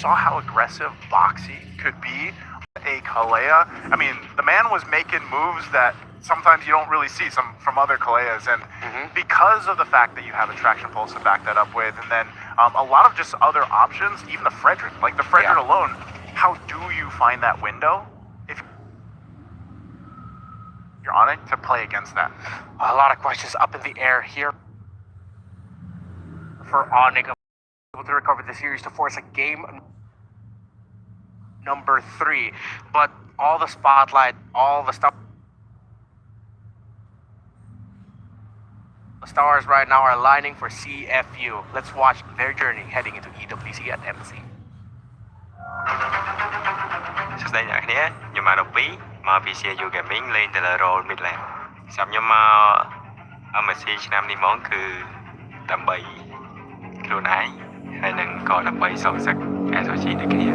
saw how aggressive Boxy could be with a Kalea. I mean, the man was making moves that sometimes you don't really see from other Kaleas, and because of the fact that you have a traction pulse to back that up with, and then a lot of just other options, even the Frederick, like the Frederick alone, how do you find that window if you're on it to play against that? A lot of questions up in the air here for Onic, able to recover the series to force a game number 3, but all the spotlight, all the stuff. The stars right now are aligning for CFU. Let's watch their journey heading into EWC at MC. សួស្តីអ្នកគ្នាខ្ញុំមក12មកពី CFU Gaming លេងតែលើ role mid lane សម្រាប់ខ្ញុំមក MSC ឆ្នាំនេះហ្មងគឺដើម្បីខ្លួនឯងហើយនឹងក៏ដើម្បីសងសឹក SOG ដូចគ្នា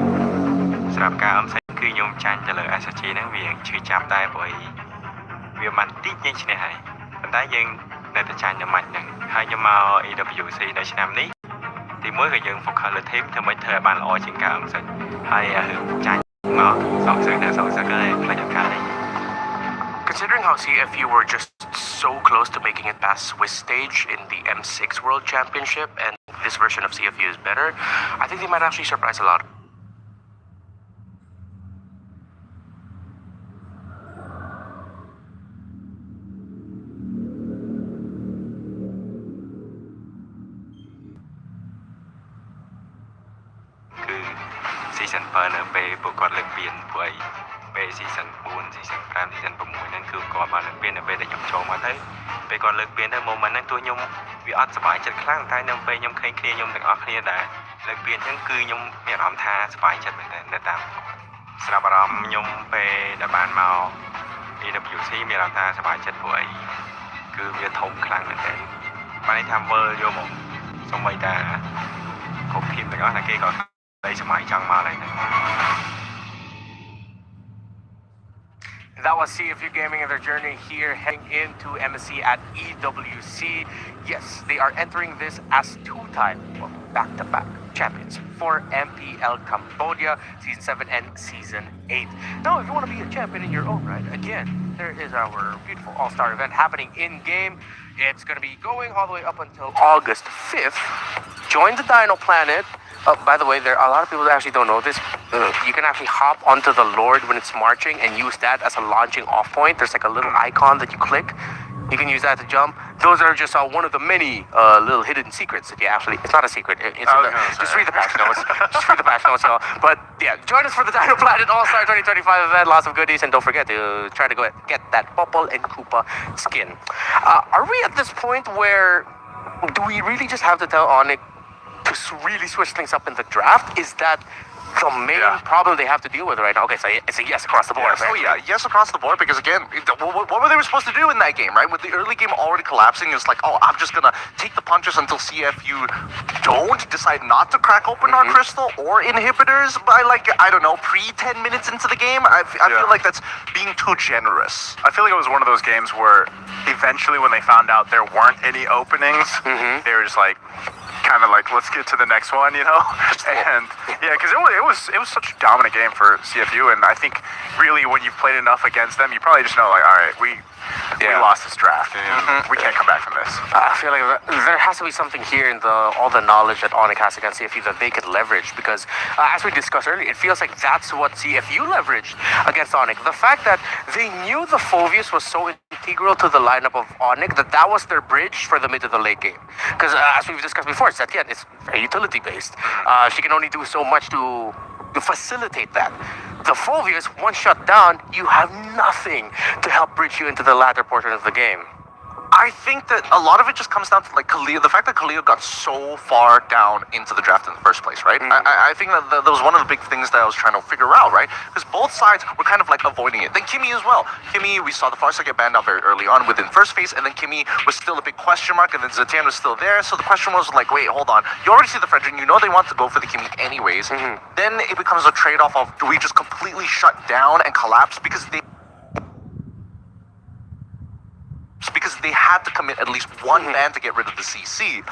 សម្រាប់ការ MC គឺខ្ញុំចាញ់ទៅលើ SOG ហ្នឹងវាឈឺចាប់ដែរព្រោះវាមិនតិចយើងឈ្នះហើយប៉ុន្តែយើងនៅតែចាញ់នៅម៉ាច់ហ្នឹងហើយខ្ញុំមក EWC នៅឆ្នាំនេះទីមួយក៏យើង focus លើ team ធ្វើម៉េចធ្វើឲ្យបានល្អជាងការ MC ហើយចាញ់មកសងសឹកហើយផ្លេចឱកាសនេះ Considering how CFU were just so close to making it past Swiss stage in the M6 World Championship, and this version of CFU is better, I think they might actually surprise a lot. Season 7 នៅពេលពួកគាត់លើកពានព្រោះពេល season 4 season 5 season 6 ហ្នឹងគឺគាត់បានលើកពាននៅពេលដែលខ្ញុំចូលមកទៅពេលគាត់លើកពានទៅ moment ហ្នឹងទោះខ្ញុំវាអត់សប្បាយចិត្តខ្លាំងតែនៅពេលខ្ញុំឃើញគ្នាខ្ញុំទាំងអស់គ្នាដែលលើកពានអញ្ចឹងគឺខ្ញុំមានអារម្មណ៍ថាសប្បាយចិត្តមែនទែននៅតាមស្រាប់អារម្មណ៍ខ្ញុំពេលដែលបានមក EWC មានអារម្មណ៍ថាសប្បាយចិត្តព្រោះគឺវាធំខ្លាំងមែនទែនបានន័យថាមើលយកមកសូម្បីតែគ្រប់ team ទាំងអស់តែគេក៏That was CFU Gaming and their journey here heading into MSC at EWC. Yes, they are entering this as two-time, back-to-back champions for MPL Cambodia Season 7 and Season 8. Now, if you want to be a champion in your own right, again, there is our beautiful all-star event happening in-game. It's going to be going all the way up until August 5th. Join the Dino Planet. By the way, there are a lot of people that actually don't know this. You can actually hop onto the Lord when it's marching and use that as a launching off point. There's like a little icon that you click. You can use that to jump. Those are just one of the many little hidden secrets that you actually... It's not a secret. Just read the patch notes. Just read the patch notes, y'all. But yeah, join us for the Dino Planet All-Star 2025 event. Lots of goodies. And don't forget to try to go get that Popol and Koopa skin. Are we at this point where... Do we really just have to tell Onic to really switch things up in the draft? Is that the main problem they have to deal with right now? Okay, so it's a yes across the board. Yes. Oh yeah, yes across the board, because again, what were they supposed to do in that game, right? With the early game already collapsing, it's like, oh, I'm just gonna take the punches until CFU don't decide not to crack open our crystal or inhibitors by like, I don't know, pre-10 minutes into the game. I feel like that's being too generous. I feel like it was one of those games where eventually when they found out there weren't any openings, they were just like, kind of like, let's get to the next one, you know? And yeah, because it was such a dominant game for CFU, and I think really when you've played enough against them, you probably just know, like, all right, we lost this draft, and we can't come back from this. I feel like there has to be something here in all the knowledge that Onic has against CFU that they could leverage, because as we discussed earlier, it feels like that's what CFU leveraged against Onic. The fact that they knew the Phoveus was so integral to the lineup of Onic that was their bridge for the mid to the late game. Because as we've discussed before, Setien is very utility based. She can only do so much to facilitate that. The Phoveus, once shut down, you have nothing to help bridge you into the latter portion of the game. I think that a lot of it just comes down to like Khalil, the fact that Khalil got so far down into the draft in the first place, right? I think that that was one of the big things that I was trying to figure out, right? Because both sides were kind of like avoiding it. Then Kimmy as well. Kimmy, we saw the Farsa get banned out very early on within first phase, and then Kimmy was still a big question mark, and then Zetian was still there. So the question was like, wait, hold on. You already see the Frederick, you know they want to go for the Kimmy anyways. Then it becomes a trade-off of, do we just completely shut down and collapse because they had to commit at least one ban to get rid of the CC.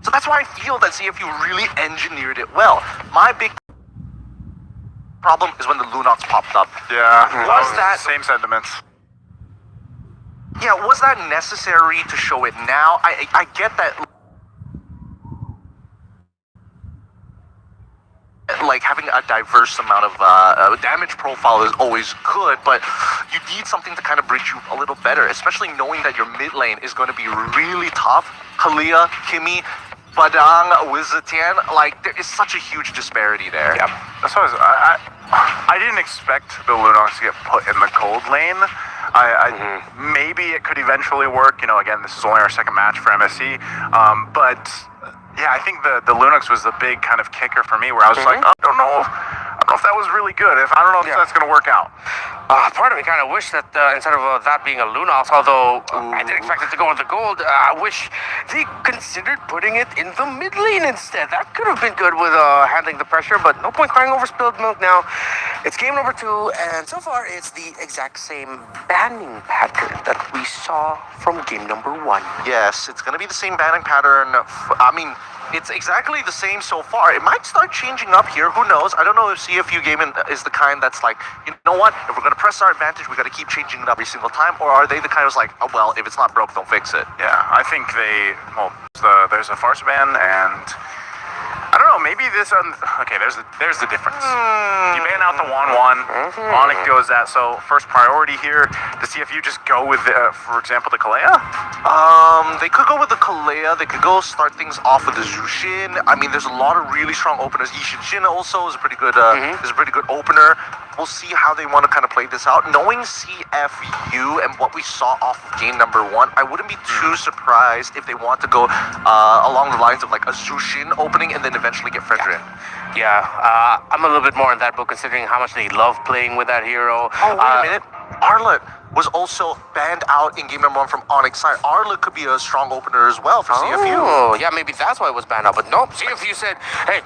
So that's why I feel that CFU really engineered it well. My big problem is when the Lunox popped up. Yeah. Was that same sentiments? Yeah, was that necessary to show it now? I get that. Like having a diverse amount of damage profile is always good, but you need something to kind of bridge you a little better, especially knowing that your mid lane is going to be really tough. Kalia, Kimi, Badang, Wizetian, like there is such a huge disparity there. Yeah, that's what I didn't expect the Lunox to get put in the gold lane. Maybe it could eventually work. You know, again, this is only our second match for MSC, but yeah, I think the Lunox was the big kind of kicker for me, where I was like, I don't know if that was really good. I don't know if that's going to work out. Part of me kind of wish that instead of that being a Lunox, although I didn't expect it to go into gold, I wish they considered putting it in the mid lane instead. That could have been good with handling the pressure, but no point crying over spilled milk now. It's game number 2, and so far it's the exact same banning pattern that we saw from game number 1. Yes, it's going to be the same banning pattern. I mean, it's exactly the same so far. It might start changing up here. Who knows? I don't know if CFU gaming is the kind that's like, you know what? If we're going to press our advantage, we got to keep changing it up every single time. Or are they the kind of like, oh, well, if it's not broke, don't fix it? Yeah, I think there's a farce ban, and I don't know, maybe this okay, there's the difference. You ban out the 1-1, Onic goes that, so first priority here, does CFU just go with, for example, the Kalea? They could go with the Kalea, they could go start things off with the Zushin. I mean, there's a lot of really strong openers. Yishin also is a pretty good, opener. We'll see how they want to kind of play this out. Knowing CFU and what we saw off of game number 1, I wouldn't be too surprised if they want to go along the lines of like a Zushin opening and then eventually get Fredrin. Yeah, I'm a little bit more in that book considering how much they love playing with that hero. Oh, wait a minute. Arlet was also banned out in game number 1 from Onyx side. Arlet could be a strong opener as well for CFU. Oh, yeah, maybe that's why it was banned out. But nope, CFU said, hey,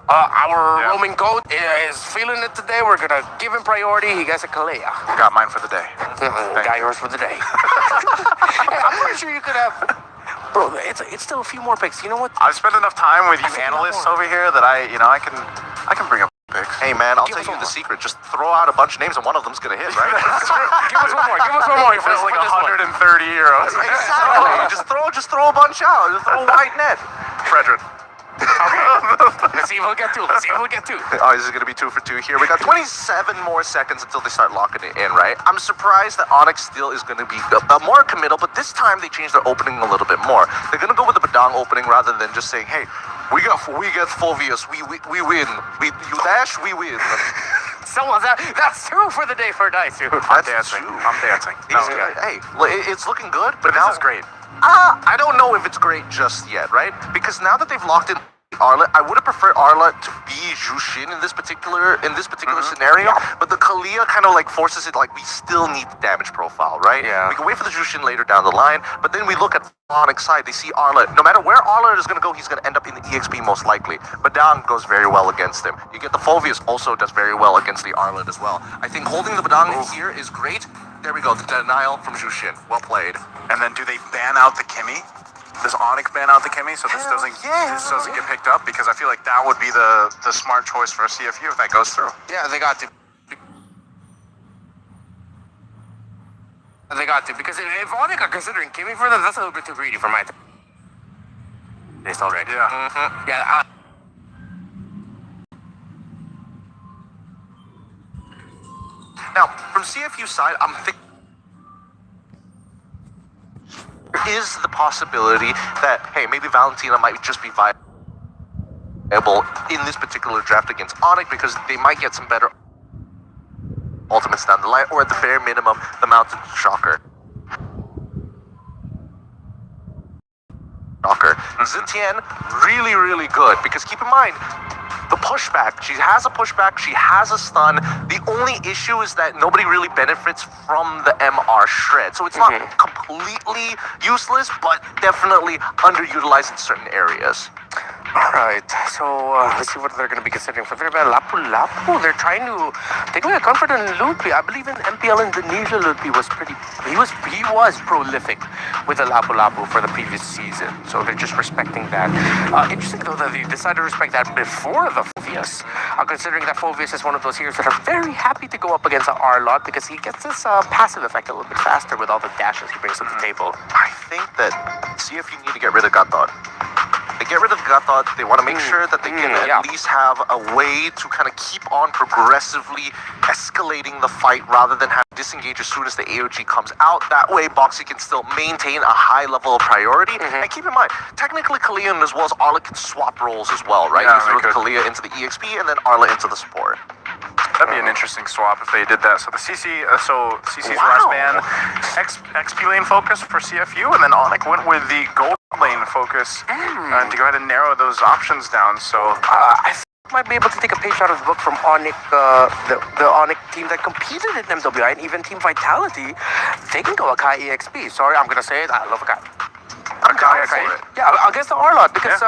our roaming goat is feeling it today. We're going to give him priority. He gets a Kalea. Got mine for the day. Got yours for the day. Hey, I'm pretty sure you could have... Bro, it's still a few more picks. You know what? I've spent enough time with you analysts over here that I can bring up picks. Hey man, I'll Give tell us you one the more. secret. Just throw out a bunch of names and one of them's gonna hit, right? Give us one more. Give us one more. It feels like 130 euros. Exactly. Just throw a bunch out. Just throw a wide net. Fredrin. Let's see if we'll get 2. Let's see if we'll get 2. Oh, this is going to be 2 for 2 here. We got 27 more seconds until they start locking it in, right? I'm surprised that Onyx still is going to be more committal, but this time they changed their opening a little bit more. They're going to go with the Badang opening rather than just saying, hey, we get Fulvius, we win. You dash, we win. That's 2 for the day for Daisu. I'm dancing. No, Hey, it's looking good, but this now... is great. I don't know if it's great just yet, right? Because now that they've locked in Arlet, I would have preferred Arlet to be Jushin in this particular scenario, but the Kalia kind of like forces it like we still need the damage profile, right? Yeah. We can wait for the Jushin later down the line, but then we look at Onyx side, they see Arlet. No matter where Arlet is going to go, he's going to end up in the EXP most likely. Badang goes very well against him. You get the Fulvius also does very well against the Arlet as well. I think holding the Badang here is great. There we go, the denial from Jushin. Well played. And then do they ban out the Kimi? Does Onic ban out the Kimi so this doesn't get picked up? Because I feel like that would be the smart choice for CFU if that goes through. Yeah, they got to. They got to, because if Onic are considering Kimi for them, that's a little bit too greedy for my taste already. Yeah. Yeah. Now, from CFU side, I'm thinking there is the possibility that, hey, maybe Valentina might just be viable in this particular draft against Onic because they might get some better ultimates down the line, or at the bare minimum, the Mountain Shocker. Zetian, really, really good, because keep in mind, the pushback, she has a pushback, she has a stun. The only issue is that nobody really benefits from the MR shred. So it's not completely useless, but definitely underutilized in certain areas. Alright, so let's see what they're going to be considering for their Lapu Lapu. They're trying to take away a comfort on Ludwig. I believe in MPL Indonesia, Ludwig was he was prolific with the Lapu Lapu for the previous season. So they're just respecting that. Interesting though that they decided to respect that before the Phoveus. Considering that Phoveus is one of those heroes that are very happy to go up against the R-Lot because he gets this passive effect a little bit faster with all the dashes he brings to the table. I think that CFU need to get rid of Gatot. They get rid of Gatot, they want to make sure that they can at least have a way to kind of keep on progressively escalating the fight rather than have disengage as soon as the AOG comes out. That way, Boxy can still maintain a high level of priority. And keep in mind, technically Kalia as well as Arla can swap roles as well, right? Yeah, You throw Kalia into the EXP and then Arla into the support. That'd be an interesting swap if they did that. So the CC's Wow. last man, XP lane focus for CFU, and then Onic went with the gold lane focus to go ahead and narrow those options down. So I might be able to take a page out of the book from Onic, the Onic team that competed in MWI and even Team Vitality. They can go Akai EXP. Sorry, I'm gonna say it. I love Akai. I'm down for it. Yeah, against the R-Lot because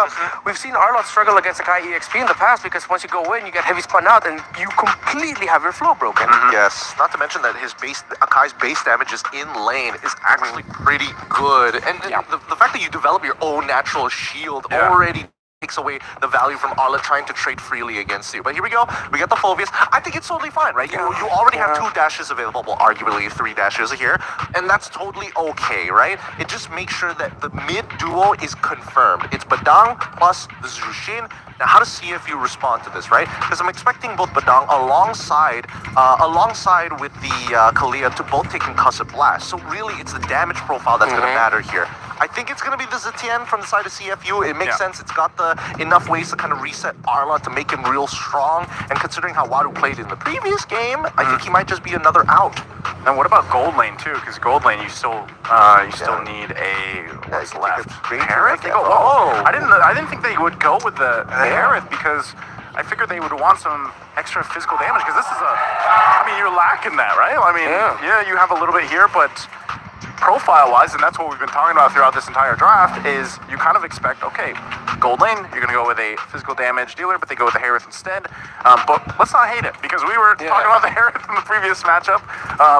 we've seen R-Lot struggle against Akai EXP in the past because once you go in, you get heavy spun out and you completely have your flow broken. Yes, not to mention that his Akai's base damages in lane is actually pretty good. And the fact that you develop your own natural shield already takes away the value from Arla trying to trade freely against you. But here we go. We got the Phoveus. I think it's totally fine, right? You already have 2 dashes available, well, arguably 3 dashes here, and that's totally okay, right? It just makes sure that the mid duo is confirmed. It's Badang plus the Zushin. Now, how does CFU respond to this, right? Because I'm expecting both Badang alongside with the Kalia to both take concussive blast. So really, it's the damage profile that's going to matter here. I think it's going to be the Zetienne from the side of CFU. It makes sense. It's got the enough ways to kind of reset Arla to make him real strong. And considering how Wadu played in the previous game, I think he might just be another out. and what about gold lane too? Because gold lane you still need a what's left? Harith? I didn't think they would go with the Harith because I figured they would want some extra physical damage because this is I mean, you're lacking that, right? I mean, yeah, you have a little bit here, but profile-wise, and that's what we've been talking about throughout this entire draft, is you kind of expect, okay, gold lane, you're going to go with a physical damage dealer, but they go with the Harith instead. But let's not hate it, because we were talking about the Harith in the previous matchup,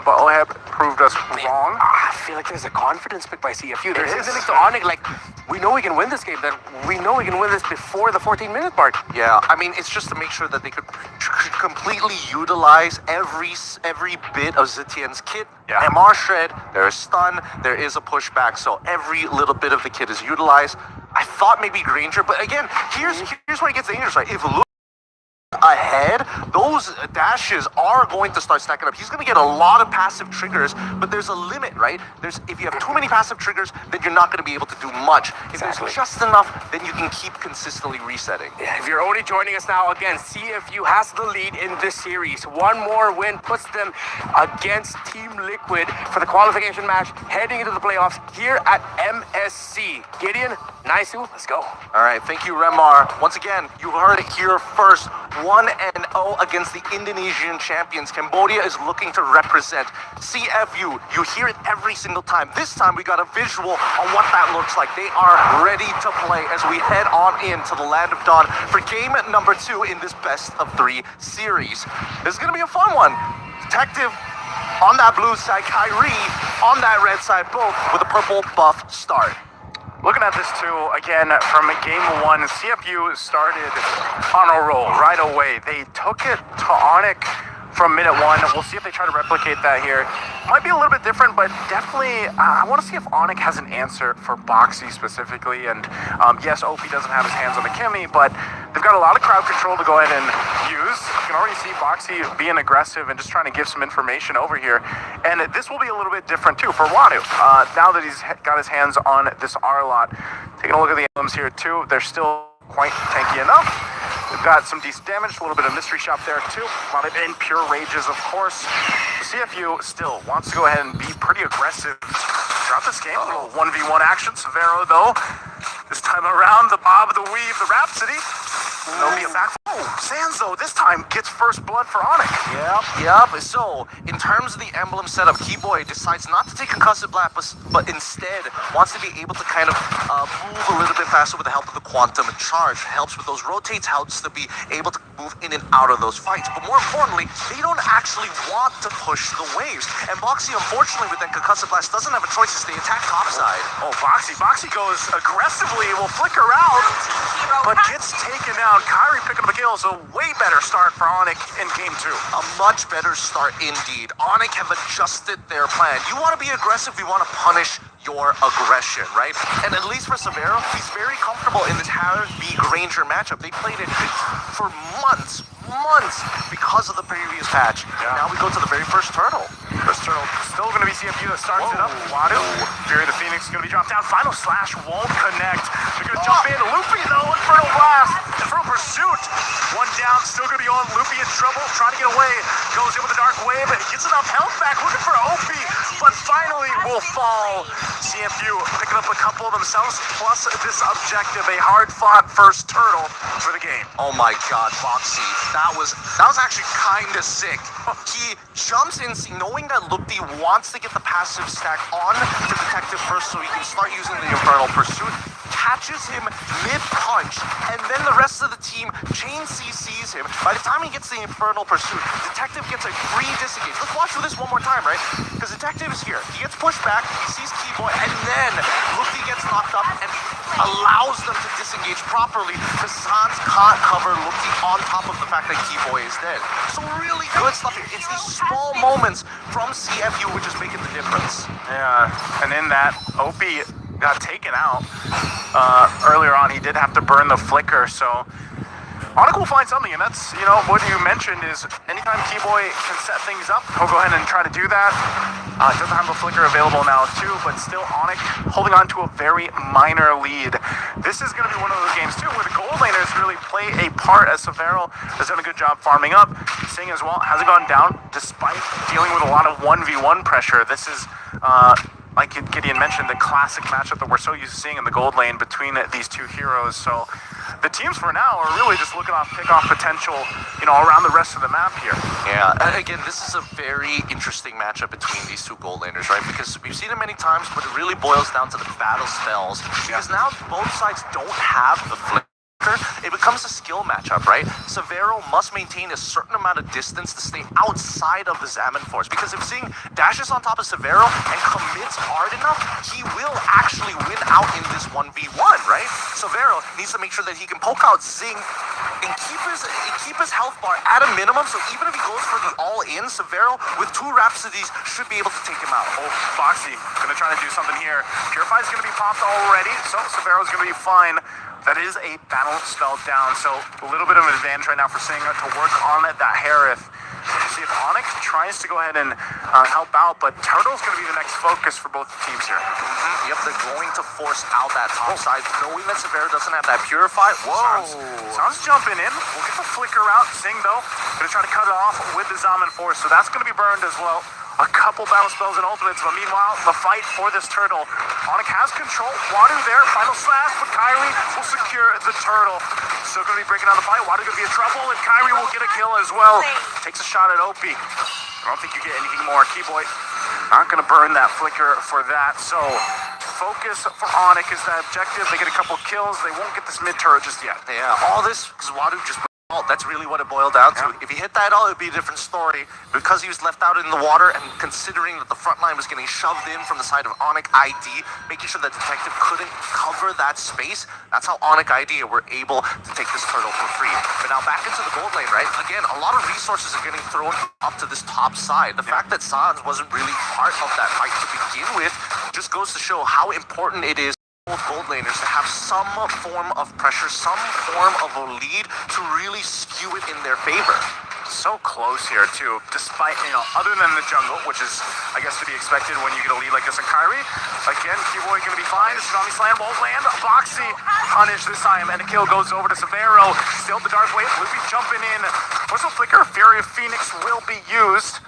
but Oheb proved us wrong. I feel like there's a confidence pick by CFU. There's something to Onic, like, we know we can win this game, that we know we can win this before the 14-minute mark. Yeah, I mean, it's just to make sure that they could completely utilize every bit of Zetien's kit. MR Shred, there is stun, there is a pushback, so every little bit of the kit is utilized. I thought maybe Granger, but again, here's where it gets dangerous, right? If Luke ahead, those dashes are going to start stacking up. He's going to get a lot of passive triggers, but there's a limit, right? If you have too many passive triggers, then you're not going to be able to do much. If there's just enough, then you can keep consistently resetting. Yeah, if you're only joining us now, again, CFU has the lead in this series. One more win puts them against Team Liquid for the qualification match heading into the playoffs here at MSC. Gideon, Naisu, let's go. All right, thank you, Remar. Once again, you heard it here first. 1-0 against the Indonesian champions. Cambodia is looking to represent CFU. You hear it every single time. This time we got a visual on what that looks like. They are ready to play as we head on into the Land of Dawn for game number 2 in this best of 3 series. This is going to be a fun one. Detective on that blue side, Kyrie on that red side, both with a purple buff start. Looking at this too, again, from game 1, CFU started on a roll right away. They took it to Onic from minute 1. We'll see if they try to replicate that here. Might be a little bit different, but definitely, I want to see if Onic has an answer for Boxy specifically. And yes, OP doesn't have his hands on the Kimmy, but they've got a lot of crowd control to go ahead and use. You can already see Boxy being aggressive and just trying to give some information over here. And this will be a little bit different too for Wadu. Now that he's got his hands on this R-Lot. Taking a look at the emblems here too, they're still quite tanky enough. We've got some decent damage, a little bit of mystery shop there too. A lot of impure rages, of course. The CFU still wants to go ahead and be pretty aggressive throughout this game. A little 1v1 action. Severo though, this time around, the bob, the weave, the Rhapsody. There'll be a sack. Oh, Sanzo this time gets first blood for Onic. Yep. So, in terms of the emblem setup, Keyboy decides not to take concussive blast, but instead wants to be able to kind of move a little bit faster with the help of the quantum charge. Helps with those rotates, helps to be able to move in and out of those fights. But more importantly, they don't actually want to push the waves. And Boxy, unfortunately, with that concussive blast, doesn't have a choice to stay attack topside. Oh, Boxy goes aggressively, will flicker out, but gets taken down. Kyrie picking up a kill, so way better start for Onic in game 2. A much better start indeed. Onic have adjusted their plan. You want to be aggressive, you want to punish your aggression, right? And at least for Severo, he's very comfortable in this Harris v Granger matchup. They played it for months because of the previous patch. Yeah. Now we go to the very first turtle. First turtle still going to be CFU that starts it up. Wadu, Fury the Phoenix is going to be dropped down. Final slash won't connect. They're going to jump in. Loopy though, Infernal Blast. Infernal Pursuit. One down, still going to be on. Loopy in trouble, trying to get away. Goes in with a Dark Wave, but gets enough health back. Looking for OP, but finally will fall. CFU picking up a couple of themselves, plus this objective, a hard-fought first turtle for the game. Oh my god, Boxy. That was actually kind of sick. He jumps in, knowing that Loopy wants to get the passive stack on to Detective first so he can start using the Infernal Pursuit. Catches him mid-punch, and then the rest of the team chain CCs him. By the time he gets the Infernal Pursuit, Detective gets a free disengage. Let's watch for this one more time, right? Because Detective is here. He gets pushed back, he sees Keyboy, and then Luffy gets knocked up and allows them to disengage properly because Sans can't cover Luffy on top of the fact that Keyboy is dead. So really good stuff here. It's these small moments from CFU which is making the difference. Yeah, and in that, Opie got taken out earlier on. He did have to burn the flicker, so Onic will find something, and that's, you know, what you mentioned is anytime Keyboy can set things up, he'll go ahead and try to do that. Doesn't have a flicker available now too, but still Onic holding on to a very minor lead. This is going to be one of those games too where the gold laners really play a part, as Severo has done a good job farming up. Sing as well hasn't gone down despite dealing with a lot of 1v1 pressure. This is like Gideon mentioned, the classic matchup that we're so used to seeing in the gold lane between these two heroes. So the teams for now are really just looking off pick-off potential, you know, around the rest of the map here. Yeah, again, this is a very interesting matchup between these two gold laners, right? Because we've seen it many times, but it really boils down to the battle spells. Because now both sides don't have the flicker. It becomes a skill matchup, right? Severo must maintain a certain amount of distance to stay outside of the Zaman Force, because if Zing dashes on top of Severo and commits hard enough, he will actually win out in this 1v1, right? Severo needs to make sure that he can poke out Zing and keep his health bar at a minimum, so even if he goes for the all-in, Severo with 2 Rhapsodies should be able to take him out. Oh, Foxy gonna try to do something here. Purify's gonna be popped already, so Severo's gonna be fine. That is a battle spell down, so a little bit of an advantage right now for Sing to work on that Harith. We'll see if Onic tries to go ahead and help out, but Turtle's going to be the next focus for both teams here. Yep, they're going to force out that top side, knowing that Severo doesn't have that Purify. Whoa! Sans jumping in. We'll get the flicker out. Sing, though, going to try to cut it off with the Zaman Force, so that's going to be burned as well. A couple battle spells and ultimates, but meanwhile, the fight for this turtle. Onic has control. Wadu there, final slash, but Kyrie will secure the turtle. Still going to be breaking down the fight. Wadu going to be in trouble, and Kyrie will get a kill as well. Takes a shot at Opie. I don't think you get anything more. Keyboy not going to burn that flicker for that, so focus for Onic is that objective. They get a couple kills. They won't get this mid-turret just yet. Yeah, all this because Wadu just... That's really what it boiled down to. Yeah. If he hit that all, it would be a different story. Because he was left out in the water, and considering that the front line was getting shoved in from the side of Onic ID, making sure that Detective couldn't cover that space, that's how Onic ID were able to take this turtle for free. But now back into the gold lane, right? Again, a lot of resources are getting thrown up to this top side. The fact that Sans wasn't really part of that fight to begin with just goes to show how important it is gold laners to have some form of pressure, some form of a lead to really skew it in their favor. So close here too, despite, you know, other than the jungle, which is, I guess, to be expected when you get a lead like this in Kyrie. Again, Keyboy gonna be fine. The Tsunami Slam won't land. Boxy punished this time, and the kill goes over to Severo. Still the Dark Wave. Luffy jumping in. Whistle Flicker, Fury of Phoenix will be used.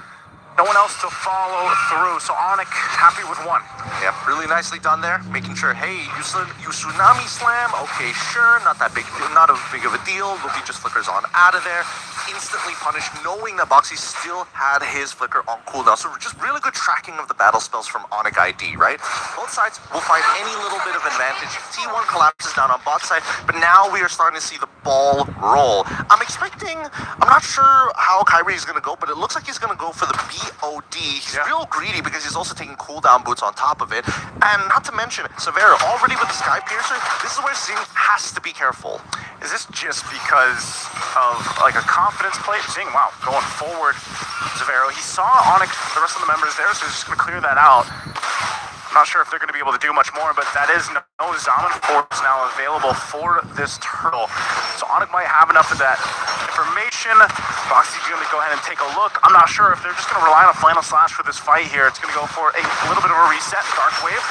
no one else to follow through. So Onic happy with one. Yeah, really nicely done there. Making sure, hey, you tsunami slam. Okay, sure, not a big of a deal. Luffy just flickers on out of there. Instantly punished, knowing that Boxy still had his flicker on cooldown. So just really good tracking of the battle spells from Onic ID, right? Both sides will find any little bit of advantage. T1 collapses down on bot side, but now we are starting to see the ball roll. I'm not sure how Kyrie is going to go, but it looks like he's going to go for the BOD. He's real greedy because he's also taking cooldown boots on top of it. And not to mention, Severo already with the Sky Piercer, this is where Zing has to be careful. Is this just because of like a confidence play? Zing, wow, going forward, Zavero. He saw Onic, the rest of the members there, so he's just going to clear that out. I'm not sure if they're going to be able to do much more, but that is no Zaman Force now available for this turtle. So Onic might have enough of that information. Boxy's going to go ahead and take a look. I'm not sure if they're just going to rely on a Final Slash for this fight here. It's going to go for a little bit of a reset. Dark Wave.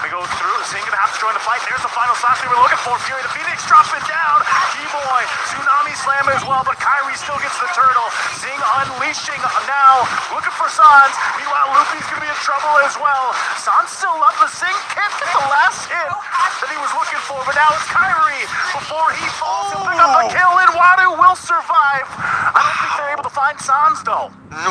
They go through. Zing going to have to join the fight. There's the Final Slash we were looking for. Fury the Phoenix drops it down. Keyboy, Tsunami Slam as well, but Kyrie still gets the turtle. Zing unleashing now, looking for Sans. Meanwhile, Luffy's going to be in trouble as well. Sans still up. The Zing can't get the last hit that he was looking for, but now it's Kyrie. Before he falls, he'll pick up a kill, and Wadu will survive. I don't think they're able to find Sans, though.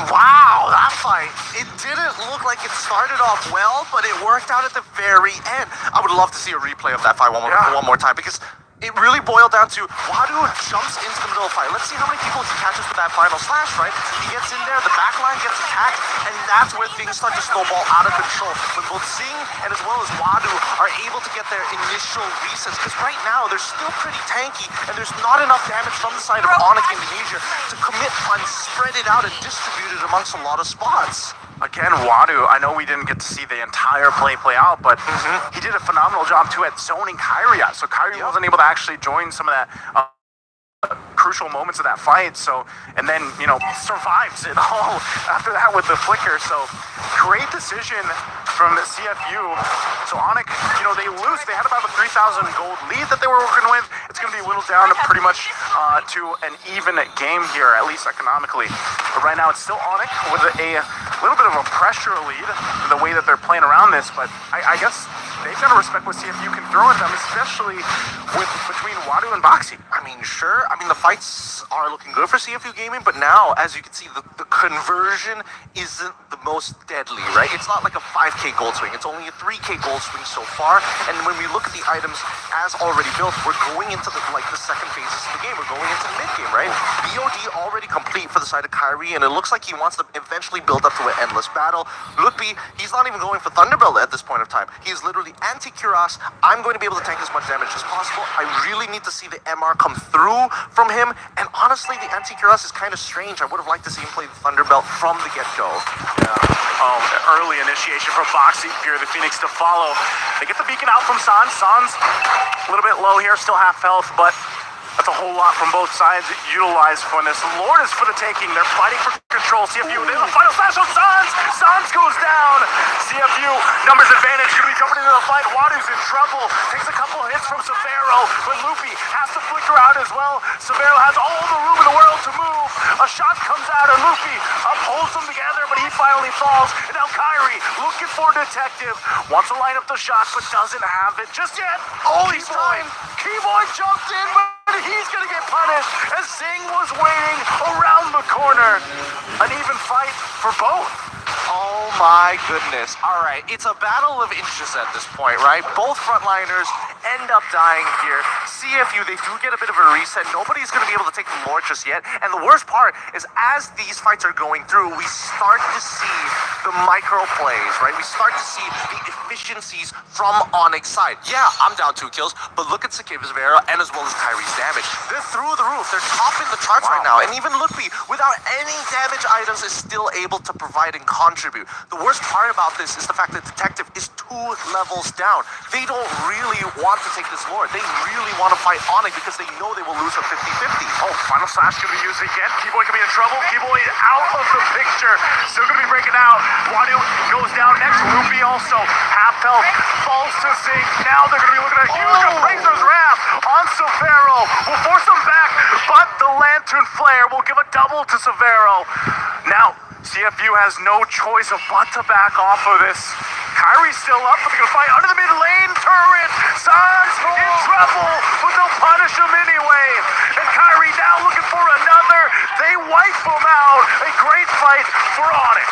Wow, that fight, it didn't look like it started off well, but it worked out at the very end. I would love to see a replay of that fight one more time, because it really boiled down to Wadu jumps into the middle of the fight. Let's see how many people he catches with that Final Slash, right? He gets in there, the back line gets attacked, and that's where things start to snowball out of control. When both Zing and as well as Wadu are able to get their initial resets, because right now they're still pretty tanky, and there's not enough damage from the side of Onic Indonesia to commit and spread it out and distribute it amongst a lot of spots. Again, Wadu, I know we didn't get to see the entire play out, but he did a phenomenal job too at zoning Kyrie out. So Kyrie wasn't able to actually join some of that crucial moments of that fight. So, and then, survives it all after that with the flicker. So great decision from CFU. So Onic, they lose. They had about a 3,000 gold lead that they were working with. It's going to be whittled down to pretty much to an even game here, at least economically. But right now it's still Onic with a little bit of a pressure lead the way that they're playing around this. But I guess they've got to respect what CFU can throw at them, especially between Wadu and Boxy. I mean, sure. I mean, the fights are looking good for CFU Gaming, but now, as you can see, the conversion isn't the most deadly, right? It's not like a 5k gold swing. It's only a 3k gold swing so far. And when we look at the items as already built, we're going into the second phases of the game. We're going into the mid game, right? BOD already complete for the side of Kyrie, and it looks like he wants to eventually build up to an endless battle. Lutpi, he's not even going for Thunderbolt at this point of time. He's literally anti-Cuirass. I'm going to be able to tank as much damage as possible. I really need to see the MR come through from him, and honestly, the anti-Cuirass is kind of strange. I would have liked to see him play the Thunderbelt from the get-go. Early initiation from Boxy, Fury the Phoenix to follow. They get the beacon out from Sans. Sans, a little bit low here, still half health, but that's a whole lot from both sides utilized for this. Lord is for the taking. They're fighting for control. CFU, there's a Final Slash on Sans. Sans goes down. CFU, numbers advantage. Gonna be jumping into the fight. Wadu's in trouble. Takes a couple of hits from Severo, but Luffy has to flicker out as well. Severo has all the room in the world to move. A shot comes out, and Luffy upholds them together, but he finally falls. And now Kyrie, looking for Detective, wants to line up the shot, but doesn't have it just yet. Oh, he's time. Keyboy jumped in, but he's gonna get punished as Zing was waiting around the corner. An even fight for both. Oh my goodness. Alright, it's a battle of inches at this point, right? Both frontliners end up dying here. CFU, they do get a bit of a reset. Nobody's going to be able to take the Lord just yet. And the worst part is as these fights are going through, we start to see the micro plays, right? We start to see the efficiencies from Onic's side. Yeah, I'm down 2 kills, but look at Severo and as well as Kyrie's damage. They're through the roof. They're topping the charts right now. And even Lutfi, without any damage items, is still able to provide and contribute. The worst part about this is the fact that Detective is 2 levels down. They don't really want to take this Lord. They really want to fight Onic because they know they will lose a 50-50. Oh, Final Slash gonna be used again. Keyboy could be in trouble. Keyboy is out of the picture. Still gonna be breaking out. Wadu goes down next. Luffy also half health. Falls to Zing. Now they're gonna be looking at a huge Appraiser's Wrath on Severo. Will force him back, but the Lantern Flare will give a double to Severo. Now, CFU has no choice but to back off of this. Kyrie's still up, but they're gonna fight under the mid lane turret. Sans in trouble, but they'll punish him anyway. And Kyrie now looking for another. They wipe him out. A great fight for Onic.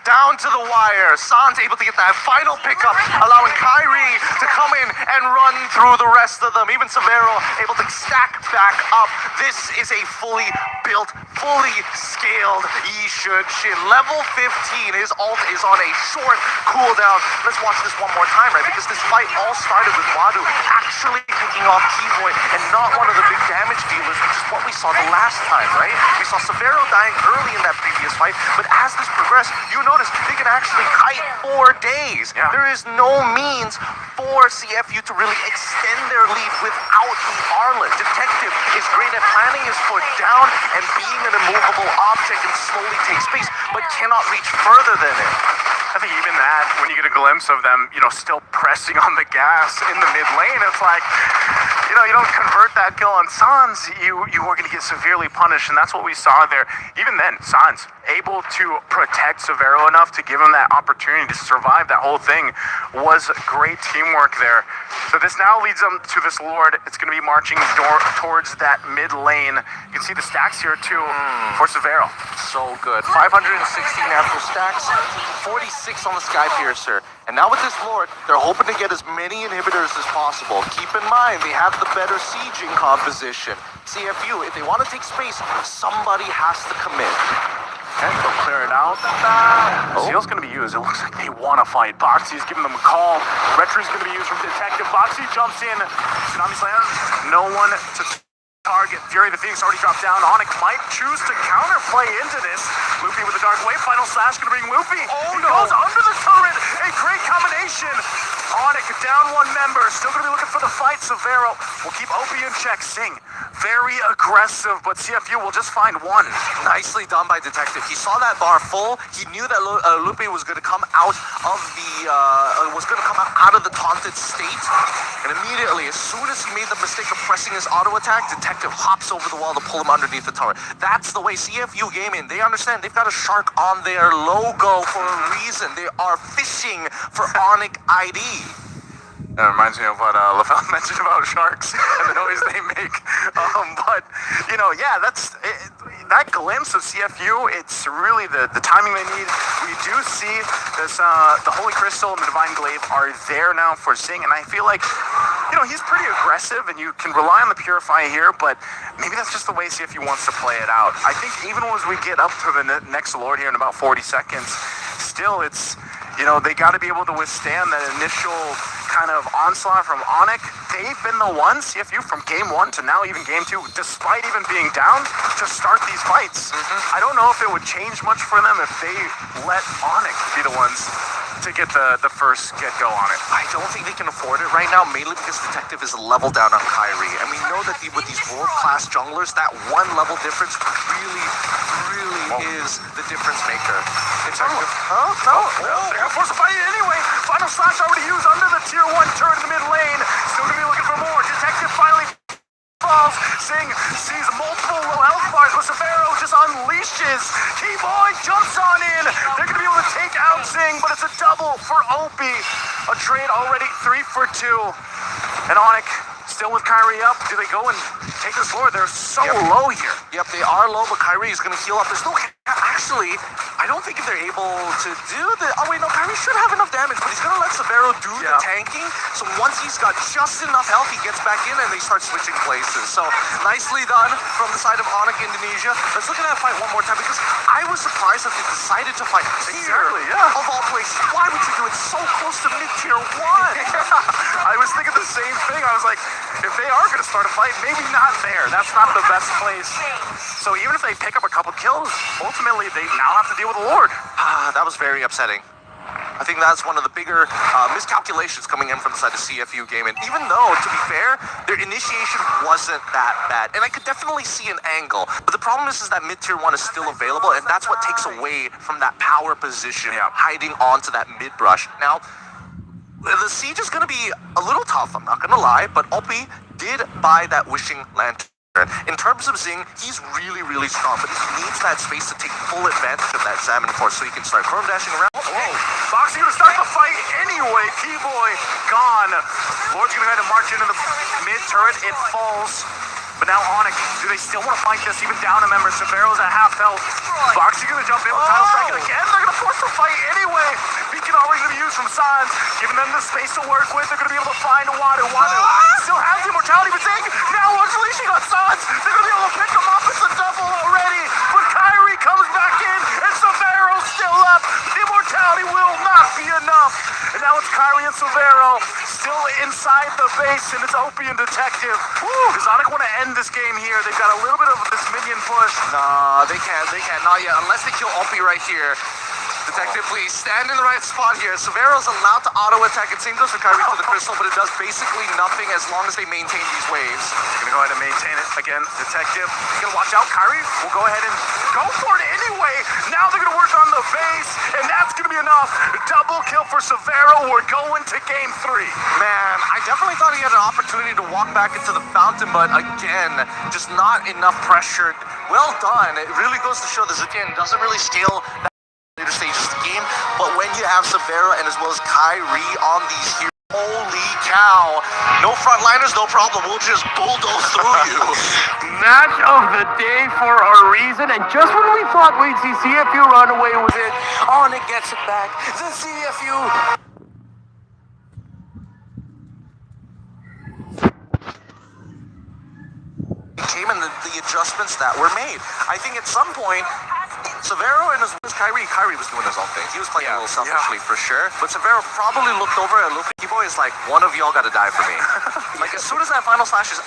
Down to the wire. Sans able to get that final pickup, allowing Kyrie to come in and run through the rest of them. Even Severo able to stack back up. This is a fully built, fully scaled Yi-Should Shin. Level 15. His ult is on a short cooldown. Let's watch this one more time, right? Because this fight all started with Wadu actually picking off Keyboy and not one of the big damage dealers, which is what we saw the last time, right? We saw Severo dying early in that previous fight, but as this progressed, you notice they can actually kite for days. Yeah. There is no means for CFU to really extend their lead without the Arlet. Detective is great at planning his foot down and being an immovable object and slowly take space, but cannot reach further than it. I think even that, when you get a glimpse of them, still pressing on the gas in the mid lane, it's like, you don't convert that kill on Sans, you are going to get severely punished, and that's what we saw there. Even then, Sans able to protect Severo enough to give him that opportunity to survive that whole thing was great teamwork there. So this now leads them to this Lord. It's going to be marching towards that mid lane. You can see the stacks here too for Severo. So good. 516 natural stacks, 46 on the Sky Piercer. And now with this Lord, they're hoping to get as many inhibitors as possible. Keep in mind, they have the better sieging composition. CFU, if they want to take space, somebody has to commit. Okay, they'll clear it out. Seal's going to be used. It looks like they want to fight. Boxy's giving them a call. Retro's going to be used from Detective. Boxy jumps in. Tsunami Slam. No one to target. Fury the Phoenix already dropped down. Onic might choose to counterplay into this. Loopy with the Dark Wave. Final slash going to bring Loopy. He goes under the turret. A great combination. Onic down one member. Still going to be looking for the fight. Severo will keep OP in check. Sing. Very aggressive, but CFU will just find one. Nicely done by Detective. He saw that bar full. He knew that Lupe was going to come out of the taunted state, and immediately, as soon as he made the mistake of pressing his auto attack, Detective hops over the wall to pull him underneath the turret. That's the way CFU Gaming. They understand they've got a shark on their logo for a reason. They are fishing for Onic ID. That reminds me of what LaFell mentioned about sharks and the noise they make. But, that's that glimpse of CFU. It's really the timing they need. We do see this, the Holy Crystal and the Divine Glaive are there now for Zing, and I feel like, he's pretty aggressive, and you can rely on the Purify here, but maybe that's just the way CFU wants to play it out. I think even as we get up to the next Lord here in about 40 seconds, still it's, they got to be able to withstand that initial kind of onslaught from Onic. They've been the ones, CFU, from game 1 to now even game 2, despite even being down, to start these fights. I don't know if it would change much for them if they let Onic be the ones to get the first get-go on it. I don't think they can afford it right now, mainly because Detective is a level down on Kyrie. And we know that with these world-class junglers, that one level difference really is the difference maker. Detective, No, they're gonna force a fight anyway. Final slash already used under the tier 1 turret in the mid lane. Still gonna be looking for more. Detective finally falls. Sing sees multiple low health bars, but Severo just unleashes. Keyboy jumps on in. They're gonna be able to take out Sing, but it's a double for Opie. A trade already 3 for 2. And Onic still with Kyrie up. Do they go and take this Lord? They're so low here. Yep, they are low, but Kyrie is going to heal up. There's no... Actually, I don't think if they're able to do the... Oh, wait, no, Kyrie should have enough damage, but he's going to let Severo do the tanking. So once he's got just enough health, he gets back in and they start switching places. So nicely done from the side of Onic Indonesia. Let's look at that fight one more time, because I was surprised that they decided to fight here. Of all places. Why would you do it so close to mid-tier 1? I was thinking the same thing. I was like, if they are going to start a fight, maybe not there. That's not the best place. So even if they pick up a couple kills, ultimately they now have to deal with the Lord. That was very upsetting. I think that's one of the bigger miscalculations coming in from the side of CFU Gaming. Even though, to be fair, their initiation wasn't that bad. And I could definitely see an angle. But the problem is that mid-tier 1 is still available, and that's what takes away from that power position, hiding onto that mid-brush. Now, the siege is going to be a little tough, I'm not going to lie, but Opie did buy that Wishing Lantern. In terms of Zing, he's really, really strong, but he needs that space to take full advantage of that Salmon Force so he can start chrome dashing around. Whoa, Foxy gonna start the fight anyway. P-Boy gone. Lord's gonna go ahead and march into the mid turret. It falls. But now Onic, do they still want to fight this? Even down a member. Severo's at half health. Foxy gonna jump in with title strike and again. They're gonna force the fight anyway. Beacon already gonna be used from Sans, giving them the space to work with. They're gonna be able to find Wadu. Wadu still has the immortality, but Zing now unleashing on Sans. They're gonna be able to pick him off. It's a double already. But Kyrie comes back in, and Severo's still up. The immortality will not be enough. And now it's Kyrie and Severo still inside the base, and it's Opie and Detective. Does Onic want to end this game here? They've got a little bit of this minion push. Nah, they can't, not yet, unless they kill Opie right here. Detective, please stand in the right spot here. Severo's allowed to auto-attack. It seems goes for Kyrie to the crystal, but it does basically nothing as long as they maintain these waves. They're gonna go ahead and maintain it again. Detective, you gonna watch out. Kyrie will go ahead and go for it anyway. Now they're gonna work on the base, and that's gonna be enough. Double kill for Severo. We're going to game 3. Man, I definitely thought he had an opportunity to walk back into the fountain, but again, just not enough pressure. Well done. It really goes to show this again doesn't really scale that later stages of the game, but when you have Severo and as well as Kyrie on these heroes, holy cow. No frontliners, no problem. We'll just bulldoze through you. Match of the day for a reason, and just when we thought we'd see CFU run away with it, Onic gets it back. The CFU came in the adjustments that were made. I think at some point, Severo and as well as Kyrie was doing his own thing. He was playing a little selfishly for sure. But Severo probably looked over at Luffy Boy is like, one of y'all gotta die for me. Like as soon as that final slash is